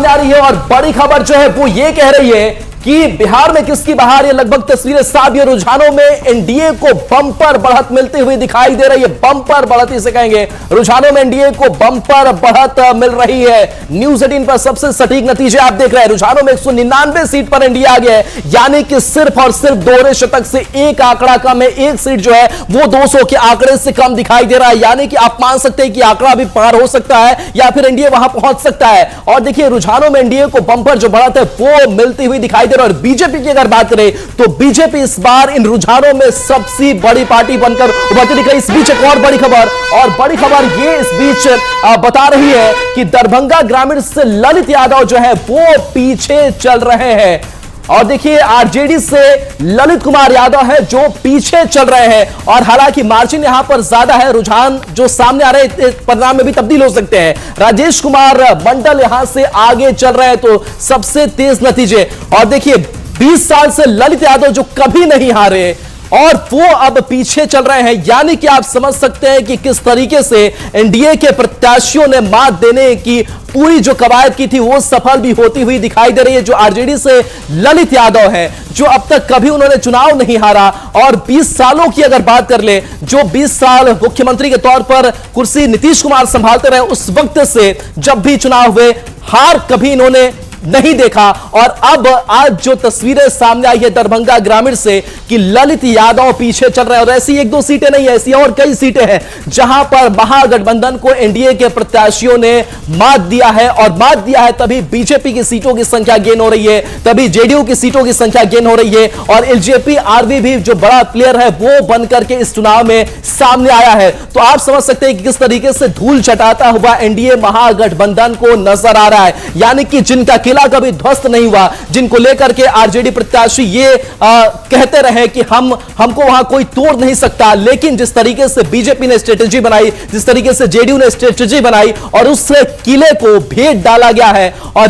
सामने आ रही है और बड़ी खबर जो है वो ये कह रही है कि बिहार में किसकी बहार, ये लगभग तस्वीरें साफ, ये रुझानों में एनडीए को बम्पर बढ़त मिलती हुई दिखाई दे रही है। बम्पर बढ़त इसे कहेंगे, रुझानों में एनडीए को बम्पर बढ़त मिल रही है। न्यूज 18 पर सबसे सटीक नतीजे आप देख रहे हैं। रुझानों में 199 सीट पर एनडीए आ गया है, यानी कि सिर्फ और सिर्फ दोहरे शतक से एक आंकड़ा कम है। एक सीट जो है वो 200 के आंकड़े से कम दिखाई दे रहा है, यानी कि आप मान सकते हैं कि आंकड़ा अभी पार हो सकता है या फिर एनडीए वहां पहुंच सकता है। और देखिए रुझानों में एनडीए को बम्पर जो बढ़त है वो मिलती हुई दिखाई और बीजेपी की अगर बात करें तो बीजेपी इस बार इन रुझानों में सबसे बड़ी पार्टी बनकर उभरती दिख रही। इस बीच एक और बड़ी खबर ये इस बीच बता रही है कि दरभंगा ग्रामीण से ललित यादव जो है वो पीछे चल रहे हैं। और देखिए आरजेडी से ललित कुमार यादव है जो पीछे चल रहे हैं और हालांकि मार्जिन यहां पर ज्यादा है। रुझान जो सामने आ रहे हैं परिणाम में भी तब्दील हो सकते हैं। राजेश कुमार मंडल यहां से आगे चल रहे हैं तो सबसे तेज नतीजे। और देखिए 20 साल से ललित यादव जो कभी नहीं हारे और वो अब पीछे चल रहे हैं, यानी कि आप समझ सकते हैं कि किस तरीके से एनडीए के प्रत्याशियों ने मात देने की पूरी जो कवायद की थी वो सफल भी होती हुई दिखाई दे रही है। जो आरजेडी से ललित यादव है जो अब तक कभी उन्होंने चुनाव नहीं हारा और 20 सालों की अगर बात कर ले, जो 20 साल मुख्यमंत्री के तौर पर कुर्सी नीतीश कुमार संभालते रहे, उस वक्त से जब भी चुनाव हुए हार कभी इन्होंने नहीं देखा। और अब आज जो तस्वीरें सामने आई है दरभंगा ग्रामीण से कि ललित यादव पीछे चल रहे हैं। और ऐसी एक दो सीटें नहीं है, ऐसी और कई सीटें हैं जहां पर महागठबंधन को एनडीए के प्रत्याशियों ने मात दिया है। और मात दिया है तभी बीजेपी की सीटों की संख्या गेन हो रही है, तभी जेडीयू की सीटों की संख्या गेन हो रही है और एलजेपी आरवी भी जो बड़ा प्लेयर है वो बनकर के इस चुनाव में सामने आया है। तो आप समझ सकते हैं कि किस तरीके से धूल चटाता हुआ एनडीए महागठबंधन को नजर आ रहा है, यानी कि जिनका किला कभी ध्वस्त नहीं हुआ, जिनको लेकर के आरजेडी प्रत्याशी ये कहते रहे कि हमको वहां कोई तोड़ नहीं सकता, लेकिन जिस तरीके से बीजेपी ने स्ट्रेटेजी बनाई, जिस तरीके से जेडीयू ने स्ट्रेटेजी बनाई और उस किले को भेद डाला गया है और